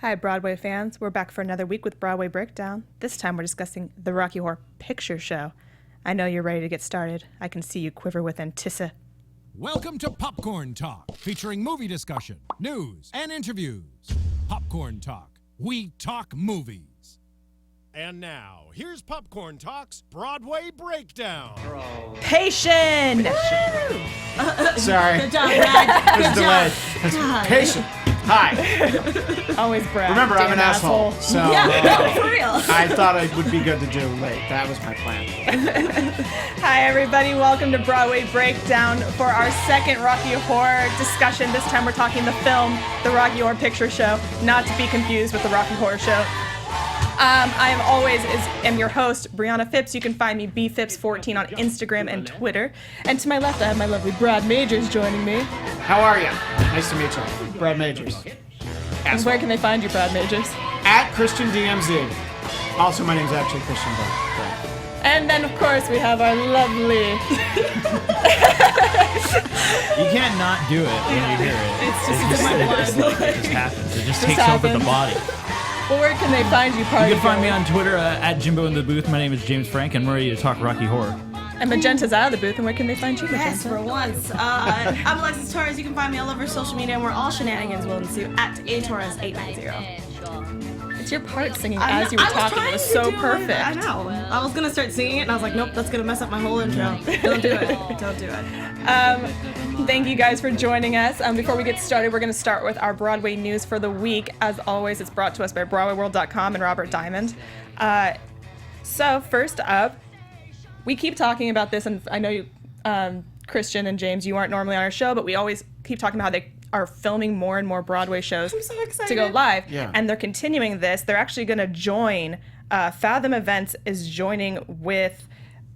Hi, Broadway fans. We're back for another week with Broadway Breakdown. This time we're discussing the Rocky Horror Picture Show. I know you're ready to get started. I can see you quiver with anticipation. Welcome to Popcorn Talk, featuring movie discussion, news, and interviews. Popcorn Talk. We talk movies. And now, here's Popcorn Talk's Broadway Breakdown. Patient! Sorry. Good job, Brad. There's a delay. Patient. Hi. Always Brad. Remember, I'm damn an asshole. So Yeah, no, for real. I thought it would be good to do late. That was my plan. Hi, everybody. Welcome to Broadway Breakdown for our second Rocky Horror discussion. This time we're talking the film, The Rocky Horror Picture Show, not to be confused with The Rocky Horror Show. I am your host, Briana Phipps. You can find me bphipps14 on Instagram and Twitter. And to my left, I have my lovely Brad Majors joining me. How are you? Nice to meet you. Brad Majors. And where can they find you, Brad Majors? At Christian DMZ. Also, my name's actually Christian Brad. And then, of course, we have our lovely... You can't not do it when you hear it. It just happens. It just takes over the body. Well, where can they find you, party? You can find me on Twitter at Jimbo in the Booth. My name is James Franck, and I'm ready to talk Rocky Horror. And Magenta's out of the booth, and where can they find you, Magenta? Yes, for once. I'm Alexis Torres. You can find me all over social media, and we're all shenanigans will ensue at atorres890. It's your part singing as you were talking. It was so perfect. I know. I was gonna start singing it, and I was like, nope, that's gonna mess up my whole intro. Don't do it. Don't do it. Thank you guys for joining us. Before we get started, we're going to start with our Broadway news for the week. As always, it's brought to us by BroadwayWorld.com and Robert Diamond. So first up, we keep talking about this, and I know you, Christian and James, you aren't normally on our show, but we always keep talking about how they are filming more and more Broadway shows I'm so excited. to go live. Yeah. And they're continuing this. They're actually going to join, Fathom Events is joining with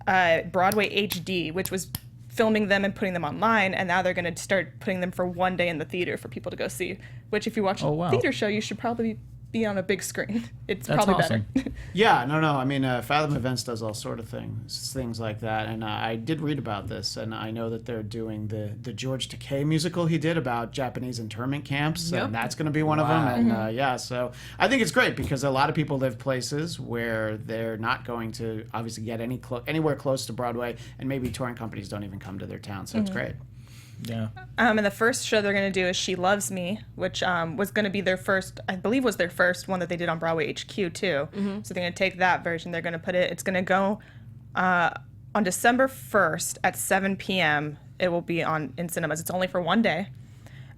Broadway HD, which was filming them and putting them online, and now they're going to start putting them for one day in the theater for people to go see, which if you watch a theater show, you should probably be on a big screen. That's probably awesome. better. Yeah, no. I mean, Fathom Events does all sort of things like that. And I did read about this, and I know that they're doing the George Takei musical he did about Japanese internment camps, and that's going to be one of them. And so I think it's great because a lot of people live places where they're not going to obviously get anywhere close to Broadway, and maybe touring companies don't even come to their town. So it's great. Yeah. And the first show they're going to do is She Loves Me, which was going to be their first, I believe was their first one that they did on Broadway HQ too. So they're going to take that version. They're going to put it, it's going to go on December 1st at 7 p.m. It will be in cinemas. It's only for one day.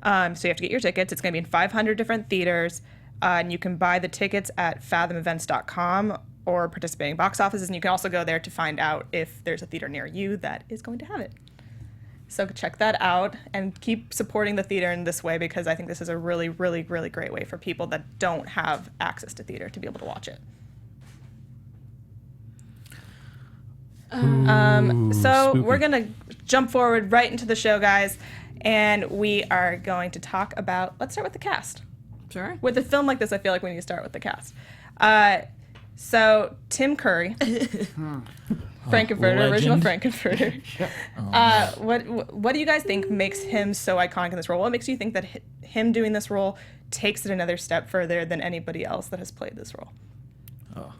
So you have to get your tickets. It's going to be in 500 different theaters. And you can buy the tickets at fathomevents.com or participating box offices. And you can also go there to find out if there's a theater near you that is going to have it. So check that out and keep supporting the theater in this way because I think this is a really, really, really great way for people that don't have access to theater to be able to watch it. So we're going to jump forward right into the show, guys, and we are going to talk about, let's start with the cast. Sure. With a film like this, I feel like we need to start with the cast. So Tim Curry. Frank-N-Furter, original Frank-N-Furter. What do you guys think makes him so iconic in this role? What makes you think that him doing this role takes it another step further than anybody else that has played this role?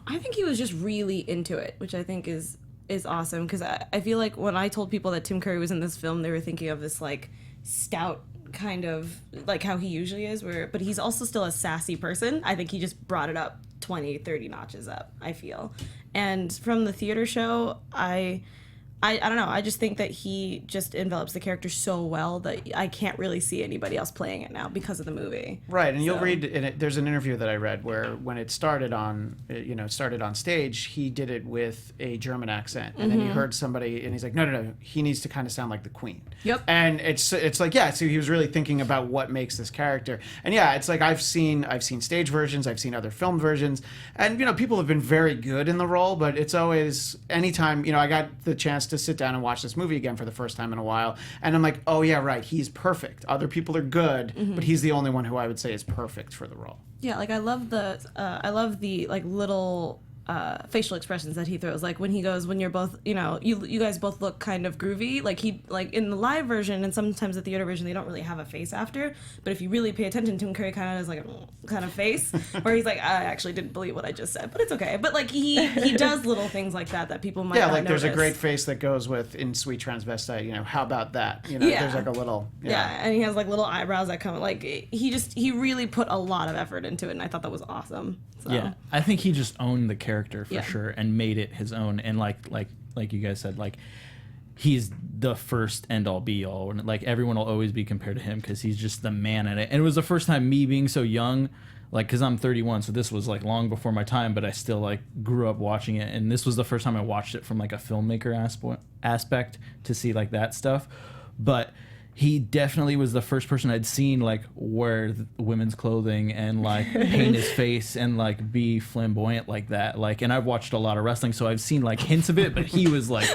I think he was just really into it, which I think is awesome because I feel like when I told people that Tim Curry was in this film, they were thinking of this like stout kind of like how he usually is, but he's also still a sassy person. I think he just brought it up 20, 30 notches up, I feel. And from the theater show, I don't know. I just think that he just envelops the character so well that I can't really see anybody else playing it now because of the movie. Right, and you'll read in it. There's an interview that I read where when it started on stage, he did it with a German accent, and then he heard somebody, and he's like, no, he needs to kind of sound like the Queen. Yep. And it's like so he was really thinking about what makes this character, and it's like I've seen stage versions, I've seen other film versions, and people have been very good in the role, but it's always anytime I got the chance to sit down and watch this movie again for the first time in a while, and I'm like, oh yeah, right, he's perfect. Other people are good, but he's the only one who I would say is perfect for the role. Yeah, like I love the like little facial expressions that he throws. Like when he goes, when you're both, you know, you guys both look kind of groovy. Like in the live version and sometimes the theater version, they don't really have a face after. But if you really pay attention, Tim Curry kind of has like a kind of face where he's like, I actually didn't believe what I just said, but it's okay. But like he does little things like that people might not like notice. there's a great face that goes with in Sweet Transvestite. You know, how about that? You know, there's like a little and he has like little eyebrows that come like he really put a lot of effort into it, and I thought that was awesome. So. Yeah, I think he just owned the character for sure and made it his own. And like you guys said, like he's the first end all be all, and like everyone will always be compared to him because he's just the man in it. And it was the first time me being so young, like because I'm 31, so this was like long before my time, but I still like grew up watching it. And this was the first time I watched it from like a filmmaker aspect to see like that stuff. But he definitely was the first person I'd seen like wear women's clothing and like paint his face and like be flamboyant like that. Like, and I've watched a lot of wrestling, so I've seen like hints of it, but he was like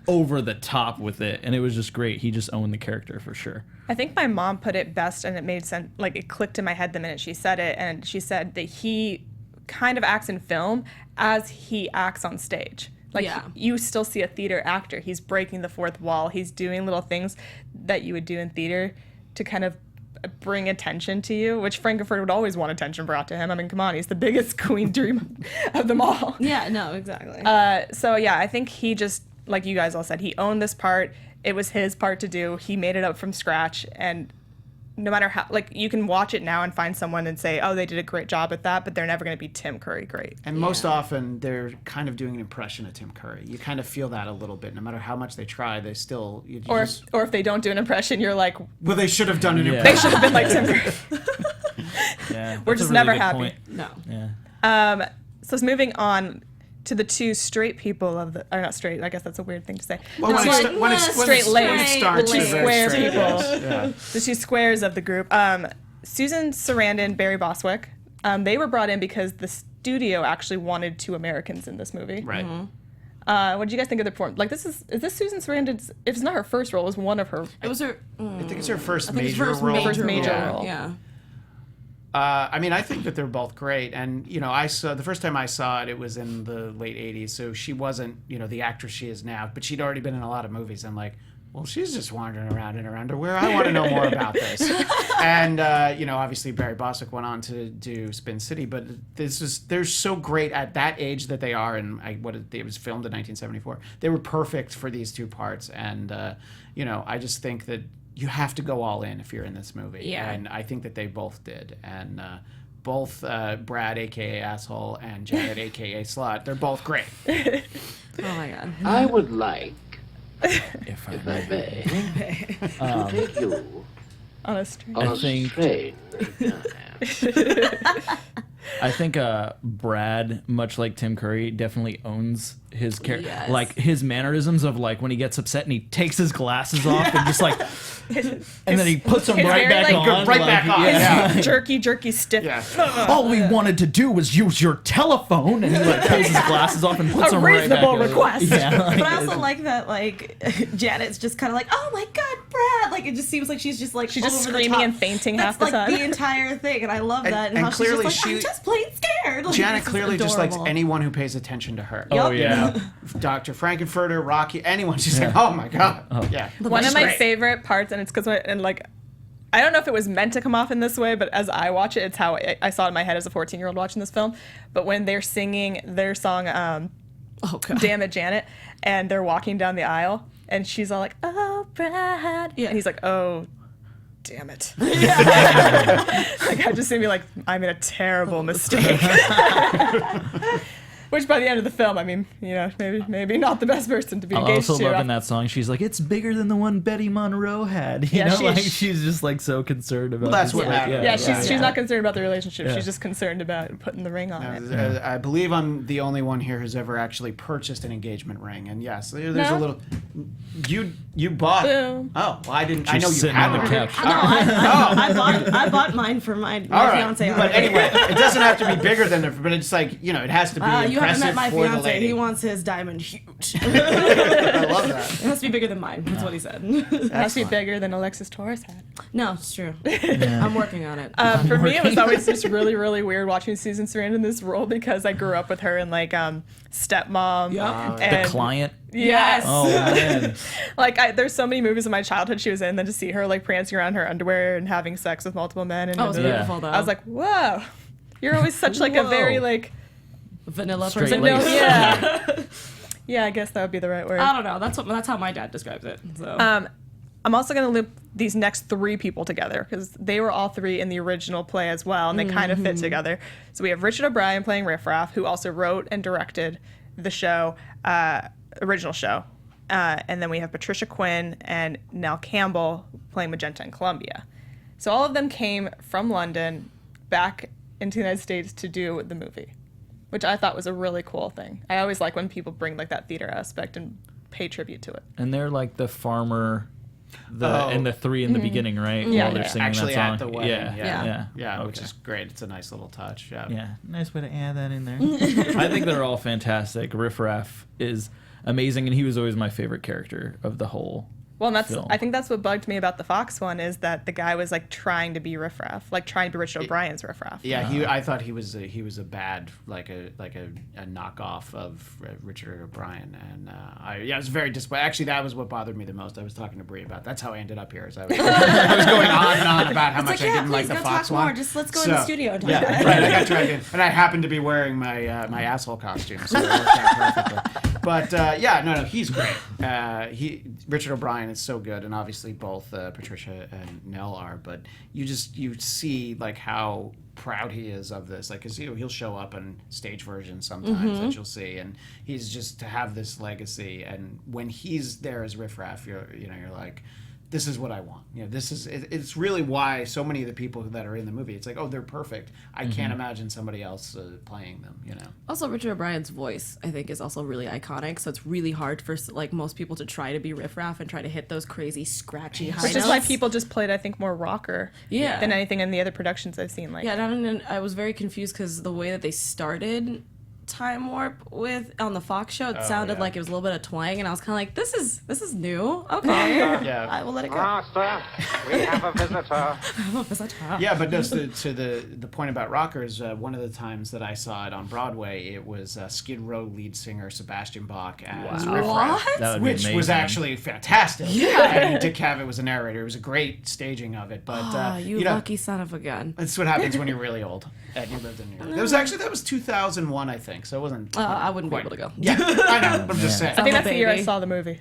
over the top with it, and it was just great. He just owned the character for sure. I think my mom put it best, and it made sense. Like it clicked in my head the minute she said it, and she said that he kind of acts in film as he acts on stage. Like, you still see a theater actor. He's breaking the fourth wall. He's doing little things that you would do in theater to kind of bring attention to you, which Frank-N-Furter would always want attention brought to him. I mean, come on, he's the biggest queen dream of them all. Yeah, no, exactly. So, yeah, I think he just, like you guys all said, he owned this part. It was his part to do. He made it up from scratch, and no matter how, like, you can watch it now and find someone and say, oh, they did a great job at that, but they're never going to be Tim Curry great. And most often, they're kind of doing an impression of Tim Curry. You kind of feel that a little bit. No matter how much they try, they still... Or if they don't do an impression, you're like... Well, they should have done an impression. They should have been like Tim Curry. We're just never happy. Point. No. Yeah. So it's moving on to the two straight people of the... Or not straight, I guess that's a weird thing to say. Well, when it starts, the two square straight, people. yes. The two squares of the group. Susan Sarandon, Barry Bostwick, they were brought in because the studio actually wanted two Americans in this movie. Right. What did you guys think of the performance? Like, is this Susan Sarandon's... If it's not her first role, it was one of her... It was her... I think it's her first major role. Yeah. I mean, I think that they're both great, and you know, the first time I saw it, it was in the late '80s, so she wasn't, you know, the actress she is now, but she'd already been in a lot of movies. I'm like, well, she's just wandering around in her underwear. I want to know more about this. And you know, obviously Barry Bostwick went on to do Spin City, but they're so great at that age that they are, and it was filmed in 1974. They were perfect for these two parts, and you know, I just think that you have to go all in if you're in this movie. Yeah. And I think that they both did. And both Brad, a.k.a. Asshole, and Janet, a.k.a. Slut, they're both great. Oh, my God. I would like, If I may, to take you On a string. on a train. I think Brad, much like Tim Curry, definitely owns his character. Yes. Like his mannerisms of like when he gets upset and he takes his glasses off and just like, and then he puts them right back like, on. right back on. Yeah. Jerky stiff. Yeah. All we wanted to do was use your telephone, and he like pulls his glasses off and puts them right back on. A reasonable request. Yeah, like, But I also like that, like, Janet's just kind of like, oh my God, Brad! Like, it just seems like she's just like, She's just over the screaming top. and fainting That's half the like time. the entire thing, and I love that. And and how clearly she's just like, I'm just plain scared. Like, Janet this is clearly just likes adorable. anyone who pays attention to her. oh Yup. yeah. Dr. Frank-N-Furter, Rocky, anyone. She's like, oh my God. Yeah. One of my favorite parts, and it's because I don't know if it was meant to come off in this way, but as I watch it, it's how I saw it in my head as a 14-year-old watching this film. But when they're singing their song, Oh God. Damn It, Janet, and they're walking down the aisle, and she's all like, oh, Brad. Yeah. And he's like, oh, damn it. Like, I just see me like, I made a terrible mistake. Which by the end of the film, I mean, you know, maybe not the best person to be I'm engaged also to. loving that song. She's like, it's bigger than the one Betty Monroe had. You know, like she's just like so concerned about. That's this, what like, matters. Yeah, she's not concerned about the relationship. Yeah. She's just concerned about putting the ring on it. I believe I'm the only one here who's ever actually purchased an engagement ring, and yes, there's a little. You bought. Boom. Oh, well, I didn't. I know you sitting had on the one. couch. I bought mine for my fiance. But anyway, it doesn't have to be bigger than it, but it's like, you know, it has to be a you haven't met my for the fiance. lady. He wants his diamond huge. I love that. It has to be bigger than mine. That's what he said. It has to be bigger than Alexis Torres had. No, it's true. I'm working on it. For me, it was always just really, really weird watching Susan Sarandon in this role because I grew up with her in like Stepmom. Yep. And The Client. Yes. Oh man. Like there's so many movies in my childhood she was in, then to see her like prancing around her underwear and having sex with multiple men. And Oh, it's beautiful though. I was like, whoa, you're always such like a very like vanilla Straight person. laced. yeah. Yeah, I guess that would be the right word. I don't know. That's how my dad describes it. So. I'm also going to loop these next three people together because they were all three in the original play as well, and they kind of fit together. So we have Richard O'Brien playing Riff Raff, who also wrote and directed the show, original show. And then we have Patricia Quinn and Nell Campbell playing Magenta and Columbia. So all of them came from London back into the United States to do the movie, which I thought was a really cool thing. I always like when people bring like that theater aspect and pay tribute to it. And they're like the farmer, and the three in the beginning, right? Yeah, While they're yeah. singing Actually that at song. the wedding. Yeah. Yeah, which Okay. is great. It's a nice little touch. Yeah. Yeah, nice way to add that in there. I think they're all fantastic. Riff Raff is amazing, and he was always my favorite character of the whole Well, and film. I think that's what bugged me about the Fox one is that the guy was like trying to be Riff Raff, like trying to be Richard O'Brien's Riff Raff. Yeah, I thought he was a bad like a knockoff of Richard O'Brien, and I was very disappointed. Actually, that was what bothered me the most. I was talking to Brie about. That's how I ended up here. Is I was going on and on about how much I didn't like the Fox talk one. more. Just let's go in the studio and talk Yeah, about it. right. I got dragged in, and I happened to be wearing my my asshole costume, so it worked out perfectly. But no, he's great. Richard O'Brien is so good, and obviously both Patricia and Nell are. But you see like how proud he is of this, like, cause he'll show up in stage versions sometimes that you'll see, and he's just to have this legacy. And when he's there as Riff Raff, you're like, this is what I want. It's really why so many of the people that are in the movie, it's like, oh, they're perfect. I can't imagine somebody else playing them. Also, Richard O'Brien's voice, I think, is also really iconic. So it's really hard for like most people to try to be Riff Raff and try to hit those crazy scratchy high Which notes. is why people just played, I think, more rocker Yeah. than anything in the other productions I've seen. Like, Yeah, and I was very confused because the way that they started Time Warp on the Fox show, it sounded like it was a little bit of twang, and I was kind of like, this is new. Okay, Yeah. I will let it go. Master, we have a visitor. Yeah, but just to the point about rockers, one of the times that I saw it on Broadway, it was Skid Row lead singer Sebastian Bach as Riff Raff, That would be which was amazing. actually fantastic. Yeah, I mean, Dick Cavett was a narrator. It was a great staging of it. But Oh, you lucky son of a gun. that's what happens when you're really old and you lived in New York. That was 2001, I think. So it wasn't. I wouldn't be quite- able to go. Yeah, I know. I'm just saying. I think I'm a that's the year I baby. saw the movie.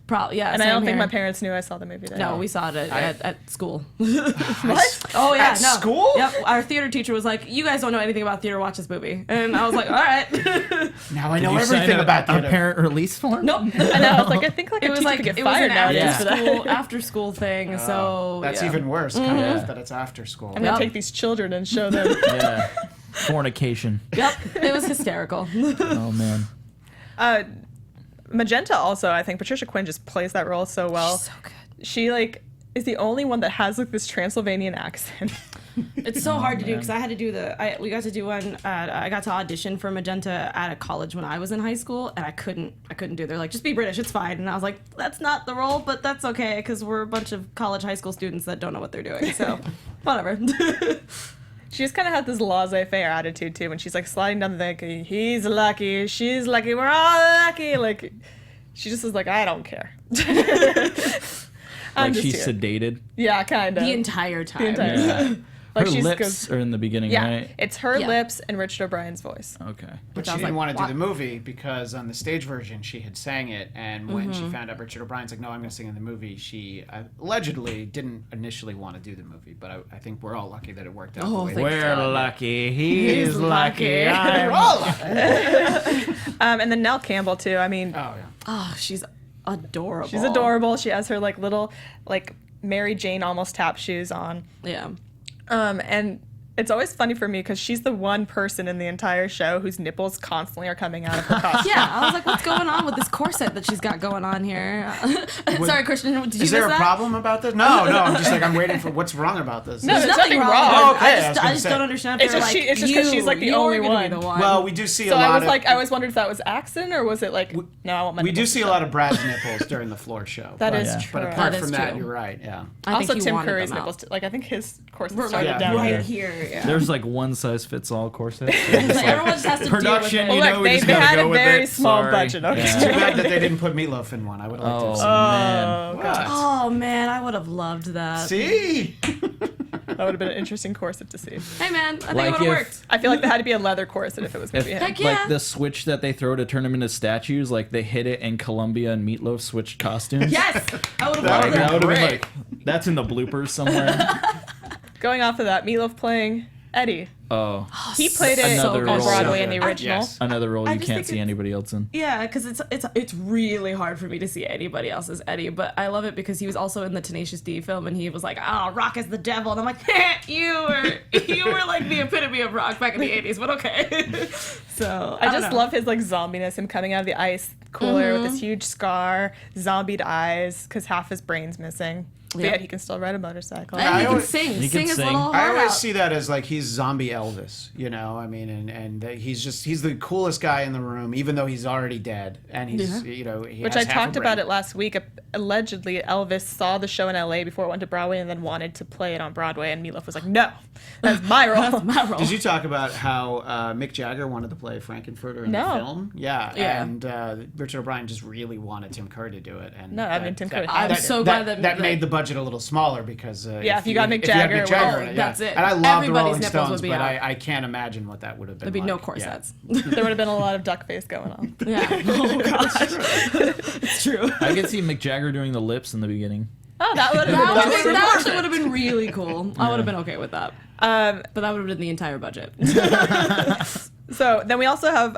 Probably, yeah. And I same don't think here. my parents knew I saw the movie then. No, we saw it at school. What? Oh yeah, At no. school? Yep. Our theater teacher was like, "You guys don't know anything about theater. Watch this movie." And I was like, "All right." Now I know You sign everything about a theater. parent release form. Nope. I know. I was like, I think like It a was teacher like could get it was fired an nowadays after for that. after school thing. So That's yeah. even worse, kind of, that it's after school. I'm gonna take these children and show them. Yeah. Fornication. Yep. It was hysterical. Oh man. Magenta also, I think Patricia Quinn just plays that role so well. So good. She like is the only one that has like this Transylvanian accent. It's so hard to do because I had to do we got to do one. I got to audition for Magenta at a college when I was in high school, and I couldn't do. They're like, just be British, it's fine. And I was like, that's not the role, but that's okay because we're a bunch of college, high school students that don't know what they're doing. So, whatever. She just kind of had this laissez-faire attitude too when she's like sliding down the thing. He's lucky, she's lucky, we're all lucky. Like she just is like, I don't care. I'm Like just she's here. sedated. Yeah, kind of. The entire time. The entire Yeah. Like Her she's lips goes- are in the beginning, Yeah, right? it's her Yeah. lips and Richard O'Brien's voice. Okay. But I she was didn't like, want to do "What?" the movie because on the stage version she had sang it, and when she found out Richard O'Brien's like, no, I'm going to sing in the movie, she allegedly didn't initially want to do the movie. But I think we're all lucky that it worked out the way thank it did. We're lucky. He's lucky. We're all lucky. And then Nell Campbell too. I mean, Oh yeah. Oh, she's adorable. she's adorable. She has her like little like Mary Jane almost tap shoes on. Yeah. And It's always funny for me because she's the one person in the entire show whose nipples constantly are coming out of her costume. Yeah, I was like, what's going on with this corset that she's got going on here? Sorry, Christian, did you miss that? Is there a problem about this? No, I'm just like, I'm waiting for what's wrong about this. No, there's nothing wrong. Oh, okay. I just don't understand. It's just because she's like the only one. Well, we do see So a lot I was of... like, I always wondered if that was accident or was it like, no, I want my We do nipples see to a show. lot of Brad's nipples during the floor show. That but, is true. But apart That is from that, true. you're right, yeah. I Also, think he Tim wanted Curry's them out. nipples, like I think his course We're started like down right here. here. Yeah. There's like one size fits all corsets. Everyone just has to Production, deal with Well, it. you know, look, we they just gotta had go a with very it. small Sorry. budget. Okay. It's too bad that they didn't put Meatloaf in one. I would like to have seen man. Oh, God. Oh man, I would have loved that. See? That would have been an interesting corset to see. Hey man, I think Like it would have if- worked. I feel like there had to be a leather corset if it was going to be him. Heck yeah. Like the switch that they throw to turn them into statues, like they hit it and Columbia and Meatloaf switched costumes. Yes, I would have That loved would that. That would have been Great. like, that's in the bloopers somewhere. Going off of that, Meatloaf playing Eddie. Oh, He played it Another on role. Broadway So in the good. original. Yes. another role I you just can't think see it's- anybody else in. Yeah, because it's really hard for me to see anybody else as Eddie, but I love it because he was also in the Tenacious D film, and he was like, "Oh, Rock is the devil," and I'm like, "You were like the epitome of Rock back in the '80s," but okay. So I don't just know. love his like zombiness, him coming out of the ice cooler with this huge scar, zombied eyes, because half his brain's missing. But Yeah. yet he can still ride a motorcycle. And he can always- sing. He can Sing his sing. little I heart always out. see that as like he's zombie Elvis, you know. I mean, and that he's the coolest guy in the room, even though he's already dead, and he's he Which I has half a talked about brain. it last week. Allegedly, Elvis saw the show in LA before it went to Broadway and then wanted to play it on Broadway, and Meatloaf was like, "No, that's my role." My role. Did you talk about how Mick Jagger wanted to play Frank-N-Furter in No. the film? Yeah, Yeah. and Richard O'Brien just really wanted Tim Curry to do it. And No, I mean, Tim Curry I'm had so glad that that like, made the budget a little smaller because if you got Mick had Jagger, Mick well, in it, that's it. And I love the Everybody's Rolling nipples Stones, would be but out. I can't imagine what that would have been. There'd be no like. corsets. there would have been a lot of duck face going on. Yeah. Oh gosh. It's true. I could see Mick Jagger doing the lips in the beginning. Oh, that would have That actually would have been really cool. I would have been okay with that. But that would have been the entire budget. So then we also have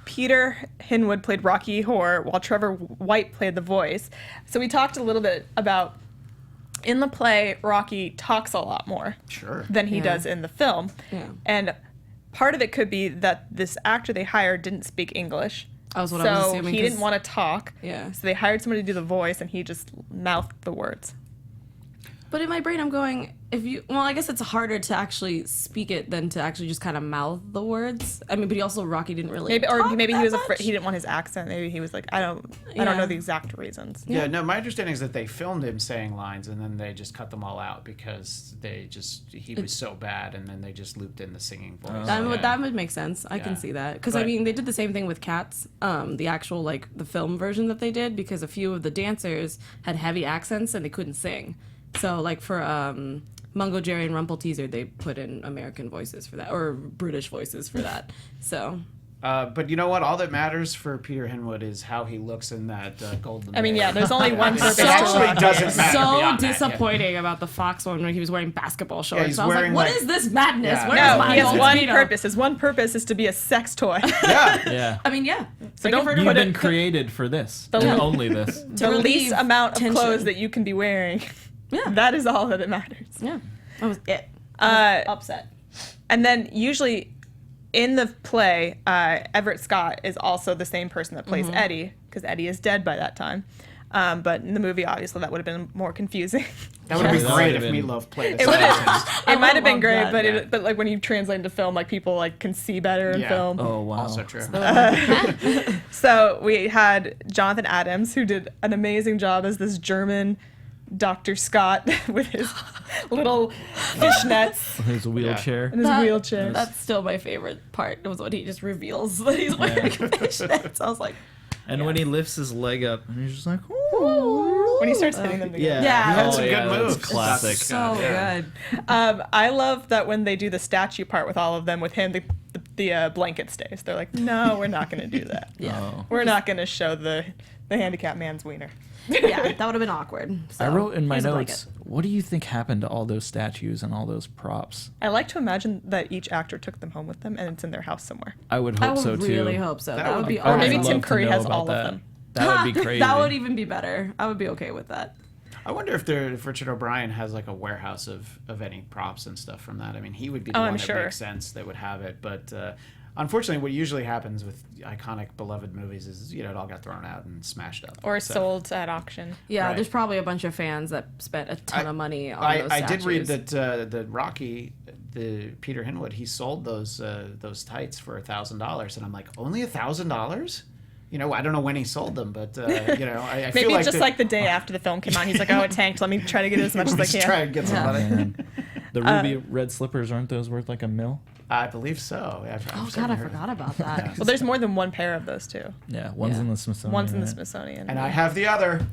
Peter Hinwood played Rocky Horror, while Trevor White played the voice. So we talked a little bit about in the play, Rocky talks a lot more Sure. than he Yeah. does in the film. Yeah. And part of it could be that this actor they hired didn't speak English. That was what so I was assuming. he 'cause- didn't want to talk. Yeah. So they hired somebody to do the voice, and he just mouthed the words. But in my brain, I'm going, I guess it's harder to actually speak it than to actually just kind of mouth the words. I mean, but Rocky didn't really Maybe talk he that was much. afraid he didn't want his accent. Maybe he was like, I don't Yeah. know the exact reasons. Yeah, no, my understanding is that they filmed him saying lines and then they just cut them all out because he was so bad, and then they just looped in the singing voice. That would make sense. I can Yeah. see that. Because, I But- mean, they did the same thing with Cats, the actual, the film version that they did, because a few of the dancers had heavy accents and they couldn't sing. So, for Mungo Jerry and Rumple Teaser, they put in American voices for that, or British voices for that. So... But you know what? All that matters for Peter Hinwood is how he looks in that golden. I mean, veil. yeah, there's only one purpose It to actually Rocky. doesn't matter. So beyond that, yeah. disappointing about the Fox one when he was wearing basketball shorts. he's I was like, wearing, what like- is this madness? Yeah. Where's No, my he has gold one speedo? purpose. His one purpose is to be a sex toy. Yeah. Yeah. I mean, yeah. So don't You've put been it created for this. The- And only this. the relieve least amount of tension. clothes that you can be wearing. Yeah. That is all that it matters. Yeah. That was it. Upset. And then usually in the play, Everett Scott is also the same person that plays Eddie, because Eddie is dead by that time. But in the movie, obviously, that would have been more confusing. That would have Yeah, been that great would've if been- Meatloaf played a It would scientist. have. It might have been love great, that, but yeah. but like when you translate into film, like people like can see better in Yeah. film. Oh, wow. Also true. So we had Jonathan Adams, who did an amazing job as this German Dr. Scott with his little fishnets His wheelchair. and his wheelchair. That's still my favorite part. Was when he just reveals that he's wearing fishnets. I was like, And when he lifts his leg up, and he's just like, ooh. When he starts hitting them together. Yeah. He had Oh, some yeah, good that's moves. classic. so good. I love that when they do the statue part with all of them with him, the blanket stays. They're like, no, we're not going to do that. Yeah. Oh. We're not going to show the handicapped man's wiener. Yeah, that would have been awkward. So, I wrote in my here's a notes, blanket. what do you think happened to all those statues and all those props? I like to imagine that each actor took them home with them and it's in their house somewhere. I would I hope would so, too. really hope so. That would be I would Or maybe awesome. love Tim to Curry know has about all of that. them. That would be crazy. That would even be better. I would be okay with that. I wonder if Richard O'Brien has like a warehouse of any props and stuff from that. I mean, he would be the one that makes sense that would have it. But unfortunately, what usually happens with iconic, beloved movies is, it all got thrown out and smashed up. Or sold at auction. Yeah, Right. There's probably a bunch of fans that spent a ton of money on those I did read statues. that Rocky, the Peter Hinwood, he sold those tights for $1,000, and I'm like, only $1,000? I don't know when he sold them, but I Maybe feel like just like the day after the film came out, he's like, "Oh, it tanked. Let me try to get as much as I Let's can." try and get some money. Man. The ruby red slippers, aren't those worth like $1 million? I believe so. I forgot about that. Well, there's more than one pair of those too. Yeah, one's in the Smithsonian. One's in the right? Smithsonian. And I have the other.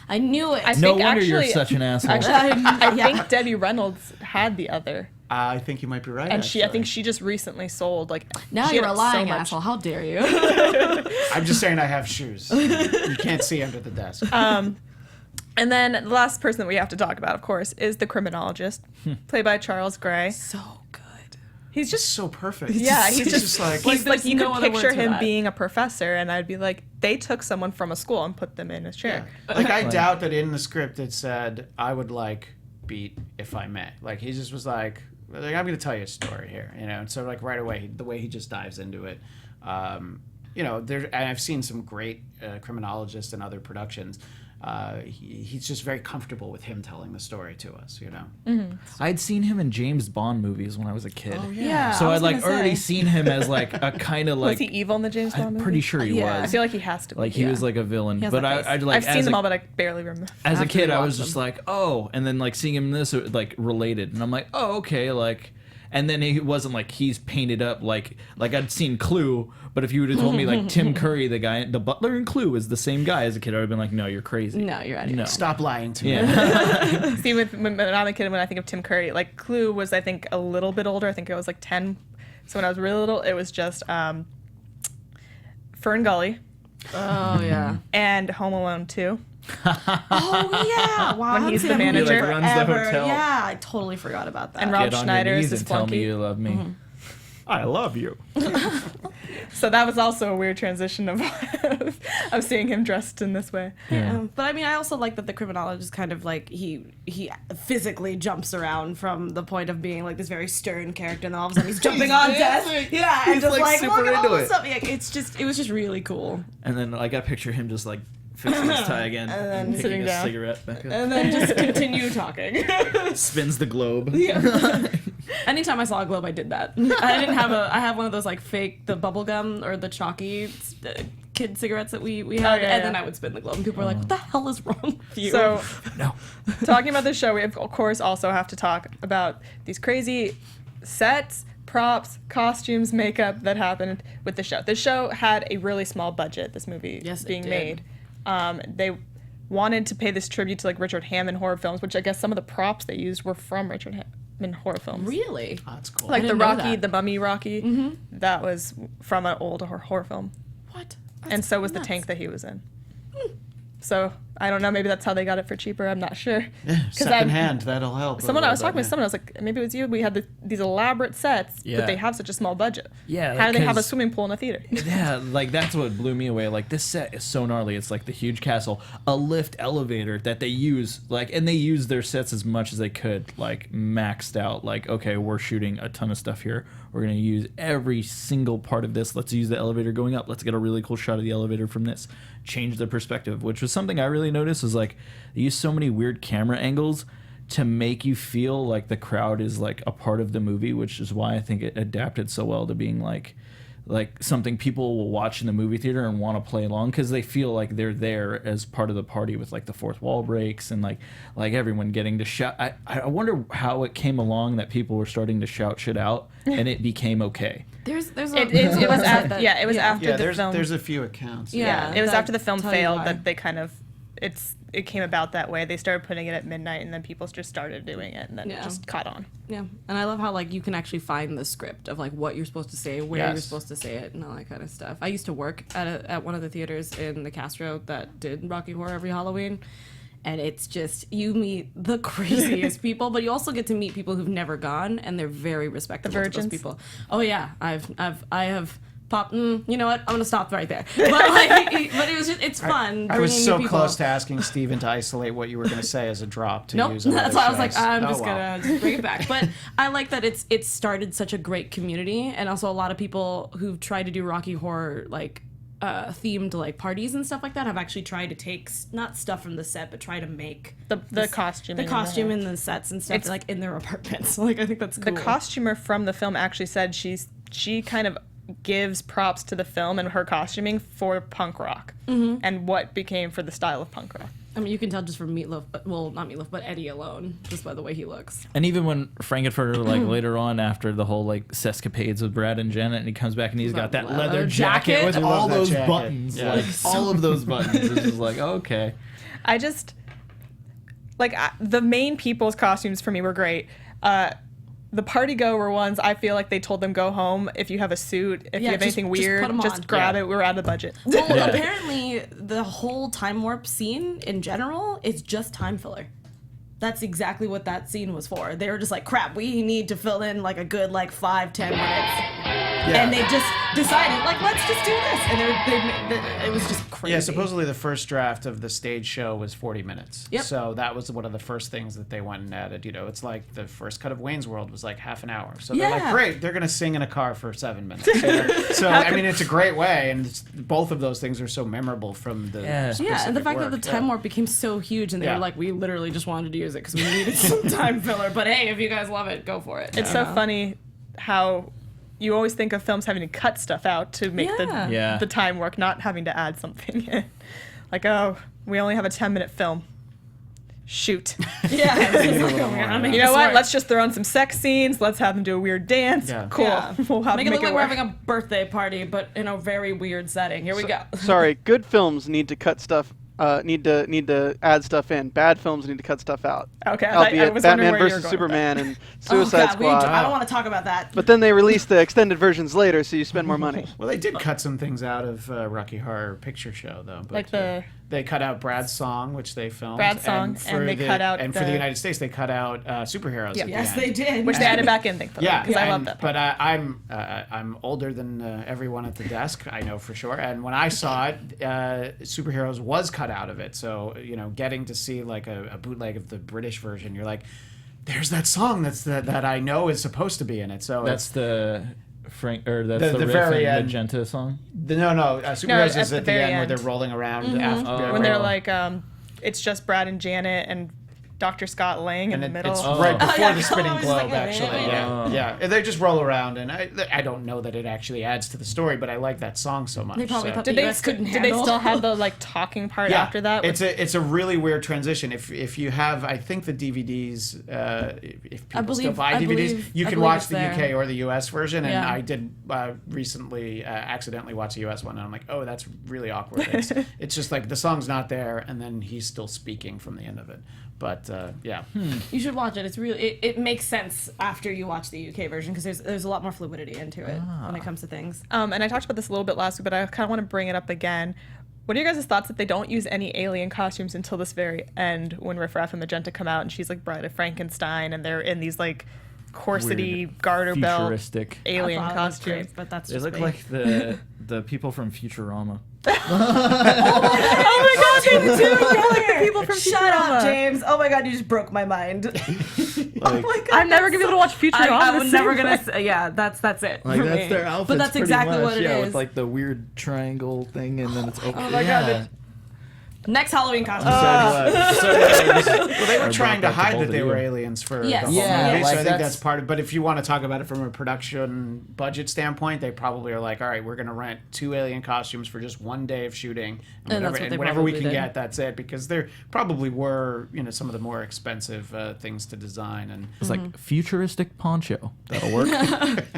I knew it. I No think wonder you're actually- such an asshole. I think Debbie Reynolds had the other, I think you might be right. and I think actually. she just just sold like. Now she you're had a so lying much. asshole. How dare you? I'm just saying I have shoes. You can't see under the desk. And then the last person that we have to talk about, of course, is the criminologist, played by Charles Gray. So good. He's just so perfect. yeah, he's just like he's like there's you no could other picture word for him that. being a professor, and I'd be like, they took someone from a school and put them in a chair. Like I doubt that in the script it said I would like beat if I may. Like he just was like I'm going to tell you a story here, and so like right away the way he just dives into it. And I've seen some great criminologists and other productions. He's just very comfortable with him telling the story to us, I'd seen him in James Bond movies when I was a kid. Oh, Yeah. So I was I'd like gonna already say. seen him as like a kind of Was like. he evil in the James Bond I'm movie? pretty sure he Yeah. I was. feel like he has to be. Like he was like a villain, has but that face. I'd like I've seen as them a, all, but I barely remember. as a After kid you I watch was just them. like, oh, and then like seeing him in this like related, and I'm like, oh, okay, like. And then he wasn't like he's painted up like I'd seen Clue, but if you would have told me like Tim Curry, the butler in Clue, is the same guy as a kid, I would have been like, no, you're crazy. No, you're out of here. No. Stop lying to me. Yeah. See, when I'm a kid, when I think of Tim Curry, like Clue was, I think, a little bit older. I think it was like 10. So when I was really little, it was just Fern Gully Oh yeah. and Home Alone 2. Oh yeah. Wow. When I he's haven't the seen that movie manager. He, like, runs the forever. hotel. Yeah, I totally forgot about that. And Rob Get on Schneider your is knees his and tell flunky. me you love me. I love you. So that was also a weird transition of of seeing him dressed in this way. But I mean, I also like that the criminologist kind of like he physically jumps around from the point of being like this very stern character, and then all of a sudden he's jumping on desk. Yeah, and just like super look at all into this it. stuff. Like, it was just really cool. And then I got picture him just like fixing his tie again, And then picking sitting a down. cigarette back up, And then just continue talking. spins the globe. Anytime I saw a globe, I did that. I have one of those like fake, the bubble gum or the chalky kid cigarettes that we had, yeah, and then yeah. I would spin the globe, and people were like, "What the hell is wrong with you?" So, No. talking about this show, we of course also have to talk about these crazy sets, props, costumes, makeup that happened with the show. The show had a really small budget, this movie Yes, it being did. made. They wanted to pay this tribute to like Richard Hammond horror films, which I guess some of the props they used were from Richard Hammond horror films. really, Oh, that's cool. Like the didn't know Rocky, that. the Mummy Rocky, that was from an old horror film. what? And so was the tank that he was in. So I don't know, maybe that's how they got it for cheaper. I'm not sure. Secondhand, that'll help. Someone I was talking with, someone I was like, maybe it was you. We had these elaborate sets, Yeah. but they have such a small budget. Yeah, How do they have a 'cause- swimming pool in a theater? Yeah, like that's what blew me away. Like this set is so gnarly. It's like the huge castle, a lift elevator that they use, like, and they use their sets as much as they could, like maxed out. Like, okay, we're shooting a ton of stuff here. We're gonna use every single part of this. Let's use the elevator going up. Let's get a really cool shot of the elevator from this. Change the perspective, which was something I really noticed. Was like they use so many weird camera angles to make you feel like the crowd is like a part of the movie, which is why I think it adapted so well to being like something people will watch in the movie theater and want to play along because they feel like they're there as part of the party with like the fourth wall breaks and like everyone getting to shout. I wonder how it came along that people were starting to shout shit out and it became okay. There's It was after, it was after Yeah, the film. there's a few accounts. Yeah, it was that after the film tell you failed why. that they kind of it came about that way. They started putting it at midnight, and then people just started doing it, and then it Yeah. just caught on. Yeah, and I love how like you can actually find the script of like what you're supposed to say, where you're Yes. supposed to say it, and all that kind of stuff. I used to work at one of the theaters in the Castro that did Rocky Horror every Halloween, and it's just you meet the craziest people, but you also get to meet people who've never gone, and they're very respectable to those virgins? people. Oh yeah, I have You know what? I'm gonna stop right there. But like, but it was just, it's fun. I was bringing so new people. close to asking Steven to isolate what you were going to say as a drop to use. On That's other why I was like, shows. I'm Oh, just wow. gonna bring it back. But I like that it's started such a great community, and also a lot of people who've tried to do Rocky Horror like themed like parties and stuff like that have actually tried to take not stuff from the set, but try to make the costume. and the sets and stuff like in their apartments. Like I think that's cool. The costumer from the film actually said she kind of gives props to the film and her costuming for punk rock and what became for the style of punk rock. I mean, you can tell just from Meatloaf, well, not Meatloaf, but Eddie alone, just by the way he looks. And even when Frank-N-Furter, like later on after the whole like sescapades with Brad and Janet, and he comes back and he's got that leather jacket with I love all that those jacket. buttons, Yeah. like all of those buttons. It's just like, okay. I just the main people's costumes for me were great. The party goer ones, I feel like they told them go home. If you have a suit, if you have anything weird, put 'em just on. grab it. We're out of the budget. Well, apparently the whole time warp scene in general is just time filler. That's exactly what that scene was for. They were just like, crap, we need to fill in like a good like 5-10 minutes. And they just decided, like, let's just do this. And it was just crazy. Yeah, supposedly the first draft of the stage show was 40 minutes. Yep. So that was one of the first things that they went and added. You know, it's like the first cut of Wayne's World was like half an hour. So they're like, Yeah. great, they're going to sing in a car for 7 minutes. So I mean, it's a great way. And both of those things are so memorable from the specific Yeah, and the fact that the work. time warp became so huge, and they Yeah. were like, we literally just wanted to use it because we needed some time filler. But hey, if you guys love it, go for it. It's so funny how you always think of films having to cut stuff out to make Yeah. the time work, not having to add something in. Like, oh, we only have a 10-minute film. Shoot. Yeah, it's like, oh, we're gonna make You know this what? work. Let's just throw in some sex scenes. Let's have them do a weird dance. Yeah. Cool. Yeah. We'll have make it make look like it we're work. having a birthday party, but in a very weird setting. Here we go. Sorry, good films need to cut stuff. Need to add stuff in. Bad films need to cut stuff out. Okay, I Albeit was wondering Batman where you were versus going with Superman and Oh Suicide God, Squad. I don't want to talk about that. But then they released the extended versions later, so you spend more money. Well, they did cut some things out of Rocky Horror Picture Show, though. But, Like the- they cut out Brad's song, which they filmed. Brad's song, and they cut out And for the the- United States, they cut out Superheroes. At Yes, the they end. did. Which they added back in, thankfully. Yeah, Because I love that part. But I'm older than everyone at the desk. I know for sure. And when I saw it, Superheroes was cut out of it. So you know, getting to see like a bootleg of the British version, you're like, there's that song that I know is supposed to be in it. So That's the Frank, or that's The the riff very and end. Magenta song. Superheroes is at at the the very end where end. they're rolling around after When they're like, it's just Brad and Janet and Dr. Scott laying in the middle. It's Oh. right before yeah, the spinning I was globe, like, actually. Oh. Yeah. And they just roll around, and I don't know that it actually adds to the story, but I like that song so much. They probably so. thought Did the they US couldn't did they handle. still have the like talking part after that? It's a really weird transition. If you have, I think the DVDs, if people still buy DVDs, you can watch the UK or the US version. And Yeah. I did recently accidentally watch the US one, and I'm like, oh, that's really awkward. It's just like the song's not there, and then he's still speaking from the end of it. But yeah. You should watch it. It's really it makes sense after you watch the UK version because there's a lot more fluidity into it when it comes to things. And I talked about this a little bit last week, but I kind of want to bring it up again. What are your guys' thoughts that they don't use any alien costumes until this very end when Riff Raff and Magenta come out and she's like Bride of Frankenstein and they're in these like corsety garter belt Futuristic. alien I thought it was costumes? great, but that's They just look me. like the people from Futurama. Oh my god, they do! They're like the people from Shut up, Futurama. James. Oh my god, you just broke my mind. Oh my god. I'm never gonna be able to watch Futurama. I the was same never gonna way. say, yeah, that's it. Like for that's me. their outfits. But that's pretty exactly much. what it yeah, is. with like the weird triangle thing, and then it's open. Oh my god. Next Halloween costume. Well, they were Or trying to brought back hide the that they Bolt were of the aliens for Yes. the whole Yeah, movie, like so I think that's- that's part of. But if you want to talk about it from a production budget standpoint, they probably are like, all right, we're going to rent 2 alien costumes for just one day of shooting, And that's what they whatever we probably can did. get, that's it. Because there probably were, some of the more expensive things to design, and It's like futuristic poncho. That'll work.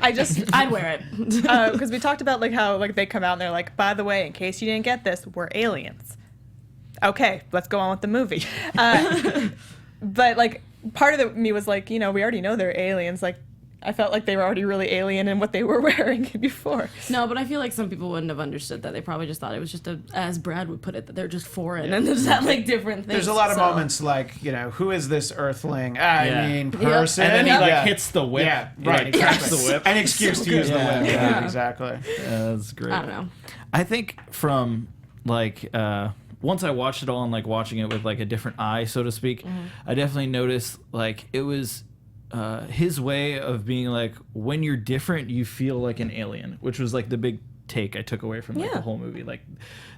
I'd wear it. Because we talked about like how like they come out and they're like, by the way, in case you didn't get this, we're aliens. Okay, let's go on with the movie. But like part of me was like, we already know they're aliens. Like, I felt like they were already really alien in what they were wearing before. No, but I feel like some people wouldn't have understood that. They probably just thought it was just as Brad would put it, that they're just foreign and just have like different things. There's a lot of moments like, who is this Earthling? I mean, person. And then he hits the whip. Yeah, right. He cracks the whip. An excuse to use the whip. Yeah, exactly. Yeah, that's great. I don't know. I think from like once I watched it all and like watching it with like a different eye, so to speak, I definitely noticed like it was his way of being like, when you're different, you feel like an alien, which was like the big take I took away from like the whole movie. Like,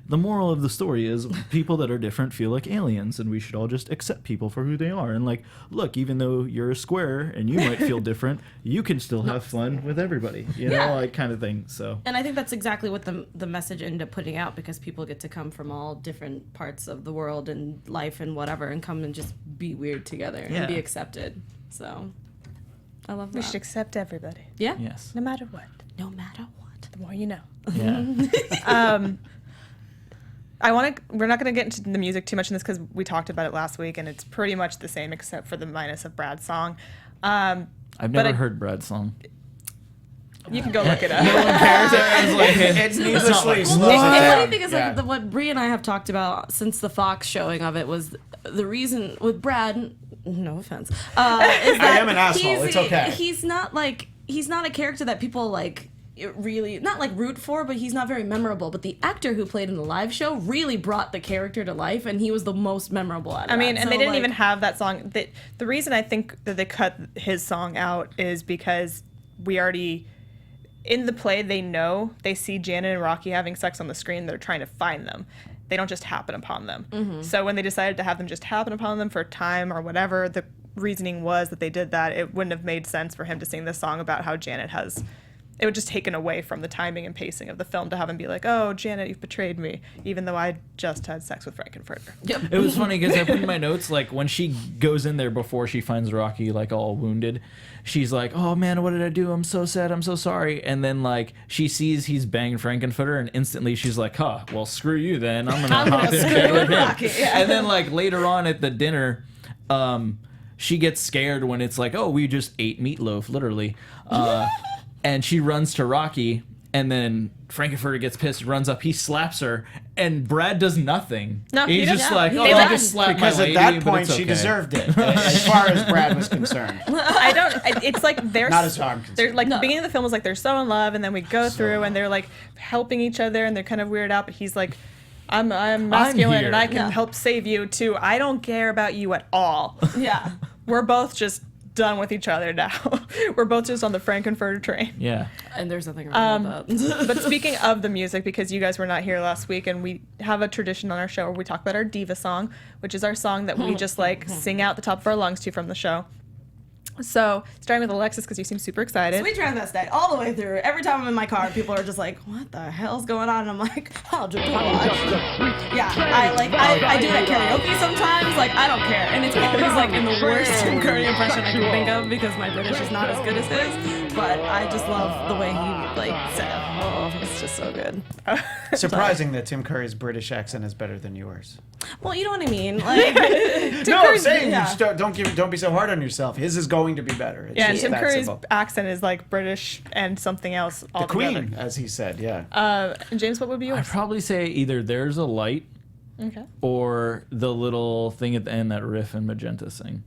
the moral of the story is people that are different feel like aliens, and we should all just accept people for who they are. And like, look, even though you're a square and you might feel different, you can still have fun with everybody, you know, like kind of thing. So, and I think that's exactly what the message ended up putting out, because people get to come from all different parts of the world and life and whatever, and come and just be weird together and be accepted. So, I love that. We should accept everybody. Yeah. yes. No matter what. No matter what. The more you know. Yeah. We're not going to get into the music too much in this because we talked about it last week, and it's pretty much the same except for the minus of Brad's song. I've never heard Brad's song. You can go look it up. No one cares. It's needlessly slow. The funny thing is, like, what Brie and I have talked about since the Fox showing of it was the reason with Brad. No offense. Is that I am an asshole. It's okay. He's not a character that people like really not like root for, but he's not very memorable. But the actor who played in the live show really brought the character to life, and he was the most memorable out of and so, they didn't even have that song. The reason I think that they cut his song out is because we already. In the play, they see Janet and Rocky having sex on the screen. They're trying to find them. They don't just happen upon them. Mm-hmm. So when they decided to have them just happen upon them for time or whatever the reasoning was that they did that, it wouldn't have made sense for him to sing this song about how Janet has... It would just taken away from the timing and pacing of the film to have him be like, oh, Janet, you've betrayed me, even though I just had sex with Frank-N-Furter. Yep. It was funny because I put in my notes, like, when she goes in there before she finds Rocky, like, all wounded, she's like, oh, man, what did I do? I'm so sad. I'm so sorry. And then, like, she sees he's banging Frank-N-Furter, and instantly she's like, huh, well, screw you then. I'm going to hop in bed with him. Rocky. Yeah. And then, like, later on at the dinner, she gets scared when it's like, oh, we just ate meatloaf, literally. And she runs to Rocky, and then Frank-N-Furter gets pissed, runs up, he slaps her, and Brad does nothing. No, he's just like, oh, They I laugh. just slapped Because my at lady, that but point, it's she okay. deserved it, as far as Brad was concerned. It's like they're... Not as far I'm concerned. They're like, the beginning of the film was like, they're so in love, and then we go through, and they're like helping each other, and they're kind of weirded out, but he's like... I'm masculine, and I can help save you, too. I don't care about you at all. Yeah. We're both just done with each other now. We're both just on the Frank-N-Furter train. Yeah. And there's nothing wrong with that. But speaking of the music, because you guys were not here last week, and we have a tradition on our show where we talk about our diva song, which is our song that we just like sing out the top of our lungs to from the show. So, starting with Alexis, because you seem super excited. Sweet transvestite, all the way through. Every time I'm in my car, people are just like, what the hell's going on? And I'm like, I'll just watch. Yeah, I do that karaoke sometimes. Like, I don't care. And it's always like in the worst Tim Curry impression I can think of, because my British is not as good as his. But I just love the way he, like, said, oh, it's just so good. Surprising that Tim Curry's British accent is better than yours. Well, you know what I mean. Like, No, I'm saying you just don't be so hard on yourself. His is going to be better. It's Yeah, just Tim that Curry's simple. accent is like British and something else The altogether. Queen, as he said, yeah. James, what would be I'd yours? probably say either There's a Light Okay. or the little thing at the end that Riff and Magenta sing.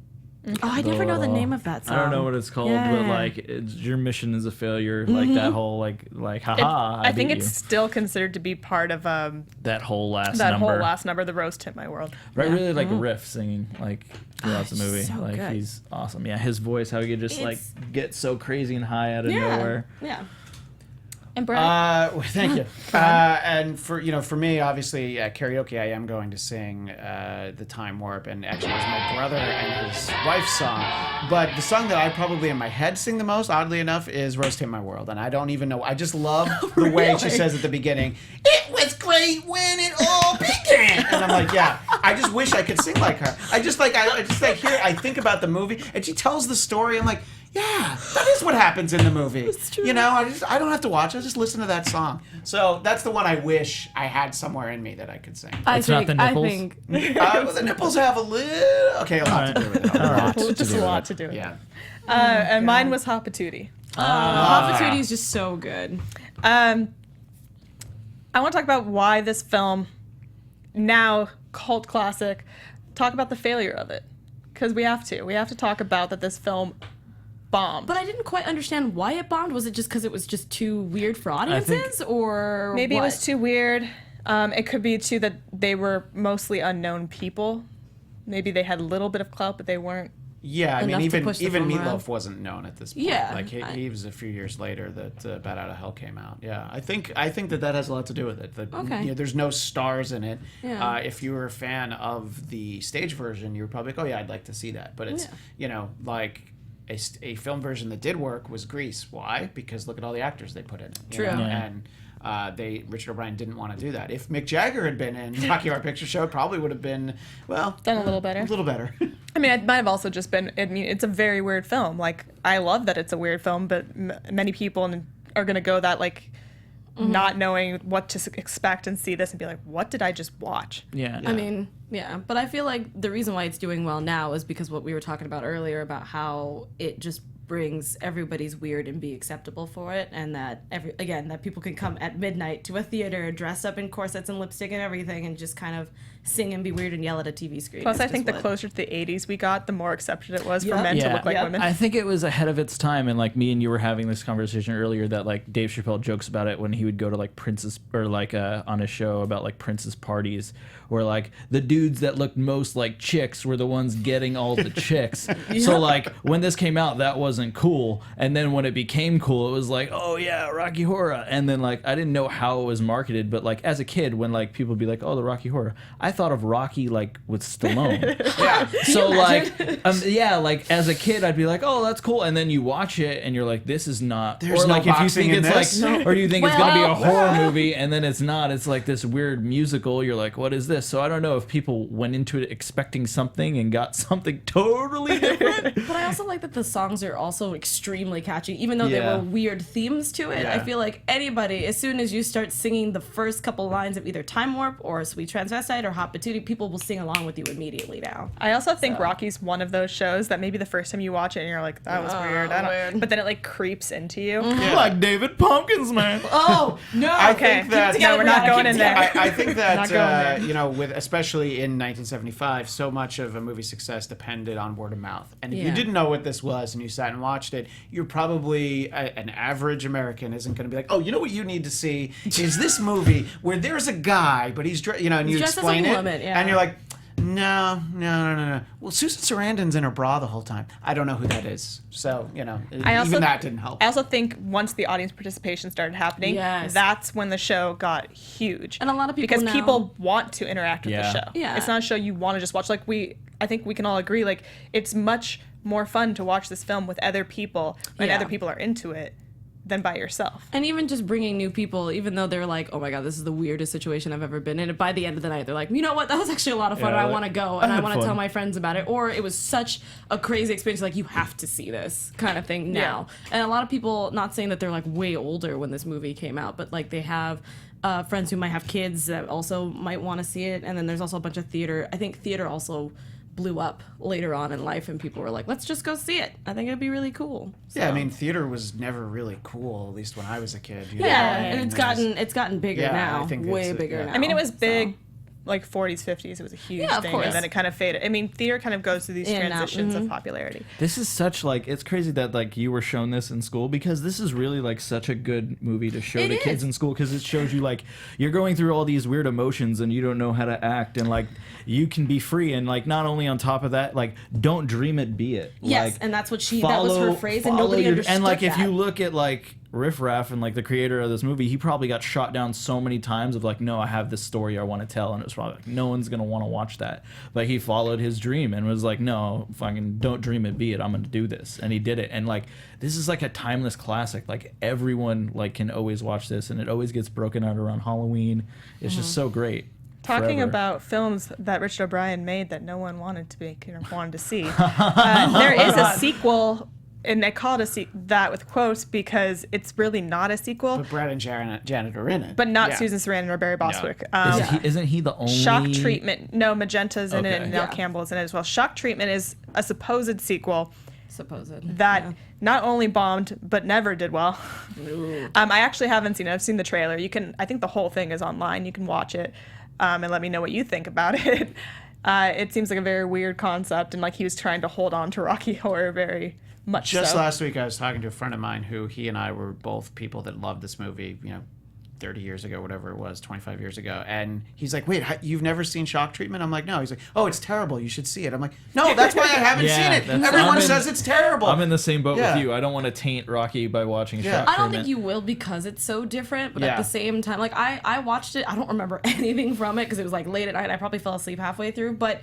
oh, I never know the name of that song. I don't know what it's called, but like, your mission is a failure. Like that whole like haha. I think beat it's you. still considered to be part of that whole last that number. whole last number, the Rose Tint My World. But I really like Riff singing like throughout the movie. so Like good. he's awesome. Yeah, his voice, how he could just like get so crazy and high out of Yeah. nowhere. Yeah. And Brad? Thank you. And for me, obviously, karaoke, I am going to sing the Time Warp, and actually it was my brother and his wife's song. But the song that I probably in my head sing the most, oddly enough, is Rose Tint My World. And I don't even know. I just love the way she says at the beginning, it was great when it all began. And I'm like, yeah, I just wish I could sing like her. I just hear, I think about the movie, and she tells the story. I'm like, Yeah, that is what happens in the movie. You know, I don't have to watch. I just listen to that song. So that's the one I wish I had somewhere in me that I could sing. It's not the nipples? I think Well, the nipples have a little. Okay, a lot to do with it. Just a lot to do with it. Yeah. And mine was Hot Patootie. Hot Patootie is just so good. I want to talk about why this film, now cult classic, talk about the failure of it. Because we have to. We have to talk about that this film bombed. But I didn't quite understand why it bombed. Was it just because it was just too weird for audiences, or Maybe what? it was too weird. It could be, too, that they were mostly unknown people. Maybe they had a little bit of clout, but they weren't. Yeah, I mean, Enough to even push the even film Meatloaf around. wasn't known at this point. Yeah, like he was a few years later that Bat Out of Hell came out. Yeah, I think that has a lot to do with it. That, Okay. you know, there's no stars in it. Yeah. If you were a fan of the stage version, you were probably like, oh yeah, I'd like to see that. But it's you know, like a film version that did work was Grease. Why? Because look at all the actors they put in it. you True. know? Yeah. And Richard O'Brien didn't want to do that. If Mick Jagger had been in Rocky Horror Picture Show, it probably would have been, well, Done a little better. A little better. I mean, it might have also just been, I mean, it's a very weird film. Like, I love that it's a weird film, but many people are going to go that, like, not knowing what to expect and see this and be like, what did I just watch? Yeah. I mean, yeah, but I feel like the reason why it's doing well now is because what we were talking about earlier about how it just brings everybody's weird and be acceptable for it, and that that people can come at midnight to a theater dressed up in corsets and lipstick and everything and just kind of sing and be weird and yell at a TV screen. Plus, It's I just think the what- closer to the 80s we got, the more accepted it was for Yep. men to Yeah. look like Yep. women. I think it was ahead of its time, and like me and you were having this conversation earlier that like Dave Chappelle jokes about it when he would go to like Prince's or like on a show about like Prince's parties, where like the dudes that looked most like chicks were the ones getting all the chicks. So like when this came out, that wasn't cool, and then when it became cool, it was like, oh yeah, Rocky Horror, and then like I didn't know how it was marketed, but like as a kid, when like people would be like, oh, the Rocky Horror, I thought of Rocky like with Stallone. Yeah. So like, like as a kid, I'd be like, "Oh, that's cool," and then you watch it, and you're like, "This is not." There's or no like if you boxing think in it's this. like, or you think it's gonna be a Well- horror movie, and then it's not. It's like this weird musical. You're like, "What is this?" So I don't know if people went into it expecting something and got something totally different. But I also like that the songs are also extremely catchy, even though Yeah. there were weird themes to it. Yeah. I feel like anybody, as soon as you start singing the first couple lines of either Time Warp or Sweet Transvestite or Hot Patootie, people will sing along with you immediately now. I also think Rocky's one of those shows that maybe the first time you watch it and you're like, that was weird. I don't, weird. but then it like creeps into you. Like David Pumpkins, man. Oh, no! I Okay, think that no, we're not going in there. I think Not going there. that you know, with especially in 1975, so much of a movie's success depended on word of mouth. And if you Yeah. didn't know what this was and you sat and watched it, you're probably an average American isn't going to be like, oh, you know what you need to see is this movie where there's a guy, but he's and you dressed as a explain it, woman, yeah. and you're like, no. Well, Susan Sarandon's in her bra the whole time. I don't know who that is. So, you know, even that didn't help. I also think once the audience participation started happening, Yes. that's when the show got huge. And a lot of people because now- people want to interact with the Yeah. show. Yeah. It's not a show you want to just watch. Like I think we can all agree, like it's much more fun to watch this film with other people when Yeah. other people are into it than by yourself. And even just bringing new people, even though they're like, oh my God, this is the weirdest situation I've ever been in. And by the end of the night, they're like, you know what? That was actually a lot of fun. Yeah, and I like, want to go. I And I had want to fun. tell my friends about it. Or it was such a crazy experience. Like, you have to see this kind of thing now. And a lot of people, not saying that they're like way older when this movie came out, but like they have friends who might have kids that also might want to see it. And then there's also a bunch of theater. I think theater also blew up later on in life, and people were like, let's just go see it. I think it'd be really cool. Yeah, I So- mean, theater was never really cool, at least when I was a kid. You know? Yeah, I and mean, it's gotten bigger Yeah, now. I think Way it's- bigger yeah. now. I mean, it was so. big, like 40s, 50s. It was a huge Yeah, of thing, course. and then it kind of faded. I mean, theater kind of goes through these In and out, transitions of mhm. popularity. This is such like it's crazy that like you were shown this in school, because this is really like such a good movie to show It to kids is. in school, because it shows you like you're going through all these weird emotions and you don't know how to act, and like you can be free, and like not only on top of that, like don't dream it, be it. Yes, Like, and that's what that was her phrase, and nobody understood and like if that. you look at like Riff Raff and like the creator of this movie, he probably got shot down so many times of like, no, I have this story I want to tell, and it was probably like no one's gonna want to watch that, but he followed his dream and was like, no, fucking don't dream it, be it, I'm gonna do this, and he did it. And like this is like a timeless classic, like everyone like can always watch this, and it always gets broken out around Halloween. It's just so great. Talking Forever. about films that Richard O'Brien made that no one wanted to make or wanted to see, there is a sequel and I call it that with quotes because it's really not a sequel. But Brad and Janet are in it. But not Susan Sarandon or Barry Bostwick. Isn't he the only... Shock Treatment. No, Magenta's in it, and Nell Yeah. Campbell's in it as well. Shock Treatment is a supposed sequel Supposed. that not only bombed, but never did well. I actually haven't seen it. I've seen the trailer. I think the whole thing is online. You can watch it and let me know what you think about it. It seems like a very weird concept, and like he was trying to hold on to Rocky Horror very much Just so. last week, I was talking to a friend of mine who he and I were both people that loved this movie, 30 years ago, whatever it was, 25 years ago. And he's like, wait, you've never seen Shock Treatment? I'm like, no. He's like, oh, it's terrible. You should see it. I'm like, no, that's why I haven't seen it. Everyone says it's terrible. I'm in the same boat with you. I don't want to taint Rocky by watching Shock I don't Treatment. think you will because it's so different, but at the same time, like I watched it. I don't remember anything from it because it was like late at night. I probably fell asleep halfway through, but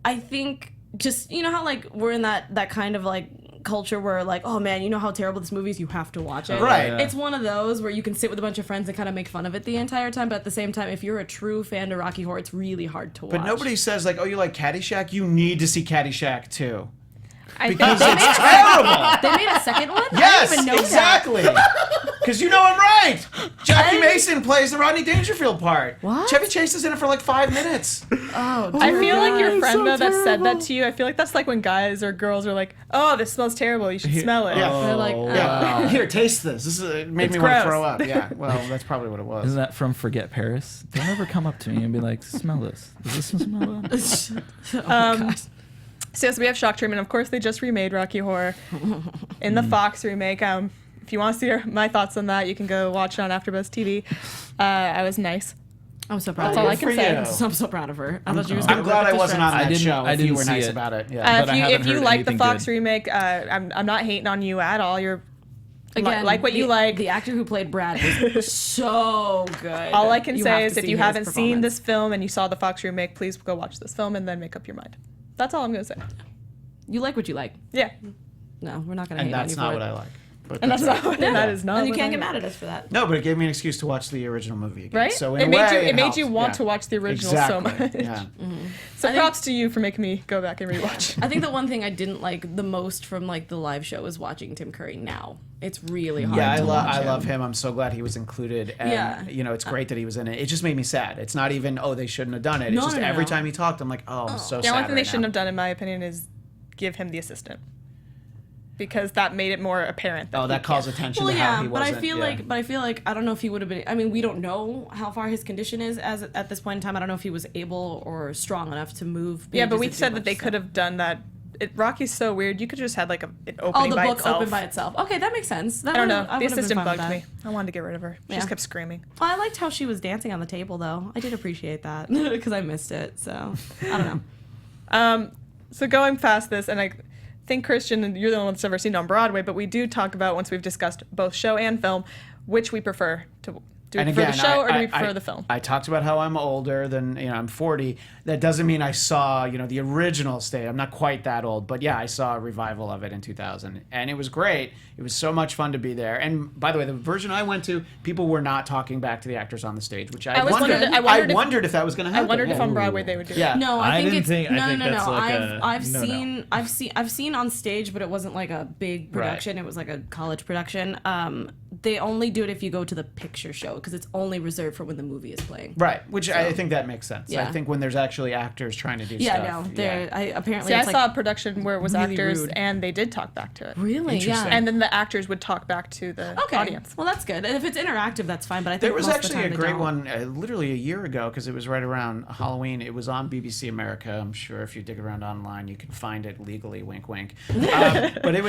I think just, how like we're in that kind of like culture where like, oh man, you know how terrible this movie is, you have to watch it. Right. It's one of those where you can sit with a bunch of friends and kind of make fun of it the entire time, but at the same time, if you're a true fan of Rocky Horror, it's really hard to watch. But nobody says like, oh, you like Caddyshack? You need to see Caddyshack too. I think Because it's terrible. They made a second one? Yes, I didn't even know exactly. Because you know I'm right. Jackie Mason plays the Rodney Dangerfield part. What? Chevy Chase is in it for like 5 minutes. Oh, I feel like your it's friend so though that said that terrible. to you. I feel like that's like when guys or girls are like, "Oh, this smells terrible. You should smell it." Yeah. They're like, Yeah. Here, taste this. This made It's me want to gross. throw up. Yeah. Well, that's probably what it was. Isn't that from Forget Paris? Don't ever come up to me and be like, smell this. Does this smell bad? So yes, we have Shock Treatment. Of course, they just remade Rocky Horror in the Fox remake. If you want to see my thoughts on that, you can go watch it on AfterBuzz TV. I was nice. I'm so proud That's of all her. I can for say. you. I'm so proud of her. I thought she was I'm gonna glad rip I it to wasn't on shreds. that didn't- show. I If you didn't were see nice it. about it. Yeah. But I If haven't you heard like the anything Fox good. remake, I'm not hating on you at all. You're Again, like what you the- like. The actor who played Brad was so good. All I can You say have is to if see you his haven't seen performance. this film and you saw the Fox remake, please go watch this film and then make up your mind. That's all I'm gonna say. You like what you like. Yeah, No, we're not gonna And hate on that's you not for what it. I like. But and that's right. not. And that is not. And you what can't I get like. mad at us for that. No, but it gave me an excuse to watch the original movie again. Right? So in It a made way, you- it made helps. you want Yeah. to watch the original so Exactly. much. Yeah. So props to you for making me go back and rewatch. I think the one thing I didn't like the most from like the live show is watching Tim Curry now. It's really hard Yeah, to watch I him. love him. I'm so glad he was included. And, Yeah. it's great that he was in it. It just made me sad. It's not even, oh, they shouldn't have done it. It's No, just no, every no. time he talked, I'm like, oh, I'm so The sad only thing they right shouldn't now. have done, in my opinion, is give him the assistant, because that made it more apparent. Oh, that calls attention Well, to how yeah, he but I wasn't. feel like I don't know if he would have been. I mean, we don't know how far his condition is as at this point in time. I don't know if he was able or strong enough to move. Yeah, but we Just to do said that much they stuff. could have done that. Rocky's so weird. You could just had like an Oh, opening the by book itself. opened by itself. Okay, that makes sense. That I don't know. would've- I The would've been assistant fine with bugged that. me. I wanted to get rid of her. She Yeah. just kept screaming. Well, I liked how she was dancing on the table, though. I did appreciate that because I missed it. So I don't know. So going past this, and I think Christian, and you're the only one that's ever seen it on Broadway, but we do talk about, once we've discussed both show and film, which we prefer to do. We And prefer again, the show, or do I- we prefer I- the film? I talked about how I'm older than, I'm 40. That doesn't mean I saw, the original state. I'm not quite that old, but yeah, I saw a revival of it in 2000, and it was great. It was so much fun to be there. And by the way, the version I went to, people were not talking back to the actors on the stage, which I wondered if that was going to I happen. wondered if Yeah. on Broadway they would do it. Yeah. No, I I think didn't it's think- I no, think no, that's no. like I've seen on stage, but it wasn't like a big production. It was like a college production. They only do it if you go to the picture show because it's only reserved for when the movie is playing. Right, which I think that makes sense. Yeah. I think when there's actually actors trying to do Yeah, stuff. no, they're apparently. See, I it's saw like, a production where it was really actors, rude. and they did talk back to it. really, yeah. Interesting. And then the actors would talk back to the Okay, audience. well that's good. And if it's interactive, that's fine. But I think There was most of the actually a time they great don't. one literally a year ago because it was right around Halloween. It was on BBC America. I'm sure if you dig around online, you can find it legally. Wink, wink. But it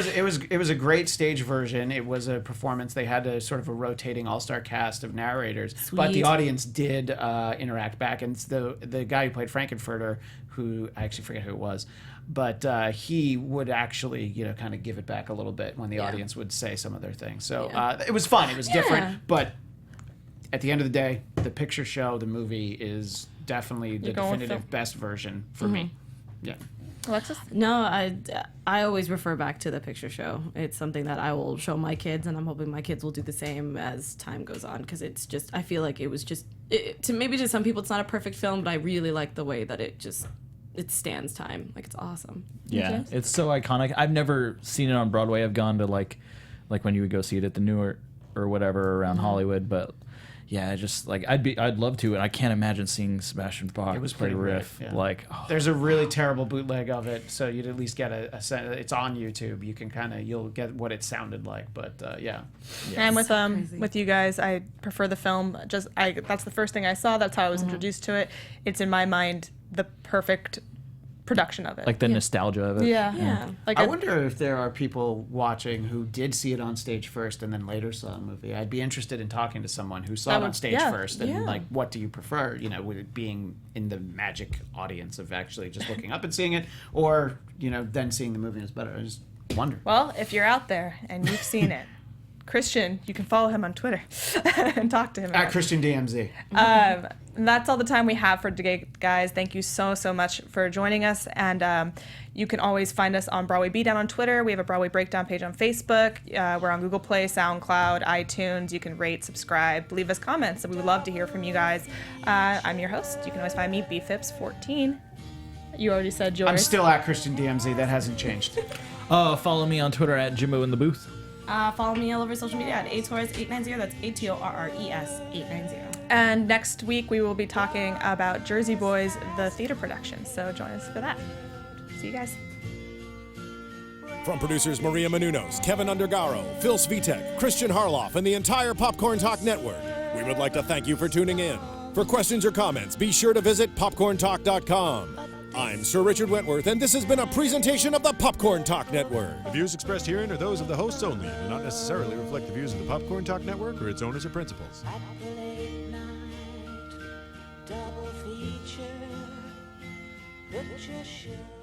was a great stage version. It was a performance. They had a sort of a rotating all-star cast of narrators, but the Sweet. audience did interact back. And it's the guy who played Frank-N-Furter, who I actually forget who it was, but he would actually kind of give it back a little bit when the audience would say some of their things. So it was fun. It was different, but at the end of the day, the picture show, the movie, is definitely the You're going with definitive best version for me. Yeah. Alexis? No, I always refer back to the picture show. It's something that I will show my kids, and I'm hoping my kids will do the same as time goes on. Because it's just, I feel like it was just, to some people, it's not a perfect film, but I really like the way that it just it stands time. Like, it's awesome. Yeah, it's so iconic. I've never seen it on Broadway. I've gone to like when you would go see it at the Newark or whatever around Hollywood, but yeah, just like I'd love to, and I can't imagine seeing Sebastian Bach play riff. Yeah. Like, there's a really terrible bootleg of it, so you'd at least get a sense. It's on YouTube. You can you'll get what it sounded like, but yeah. And with you guys, I prefer the film. That's the first thing I saw. That's how I was introduced to it. It's in my mind the perfect production of it. like the nostalgia of it. Yeah. Like I wonder if there are people watching who did see it on stage first and then later saw a movie. I'd be interested in talking to someone who saw it on stage first and like, what do you prefer? You know, with it being in the magic audience of actually just looking up and seeing it, or then seeing the movie is better. I just wonder. Well, if you're out there and you've seen it, Christian, you can follow him on Twitter and talk to him. At Christian DMZ. And that's all the time we have for today, guys. Thank you so much for joining us. And you can always find us on Broadway Beatdown on Twitter. We have a Broadway Breakdown page on Facebook. We're on Google Play, SoundCloud, iTunes. You can rate, subscribe, leave us comments. We would love to hear from you guys. I'm your host. You can always find me, Phipps14. You already said yours. I'm still at Christian DMZ. That hasn't changed. Follow me on Twitter at Jimbo in the Booth. Follow me all over social media at atorres890. That's ATORRES 890. And next week we will be talking about Jersey Boys, the theater production. So join us for that. See you guys. From producers Maria Menounos, Kevin Undergaro, Phil Svitek, Christian Harloff, and the entire Popcorn Talk Network, we would like to thank you for tuning in. For questions or comments, be sure to visit popcorntalk.com. I'm Sir Richard Wentworth, and this has been a presentation of the Popcorn Talk Network. The views expressed herein are those of the hosts only and do not necessarily reflect the views of the Popcorn Talk Network or its owners or principals. Double feature, picture show.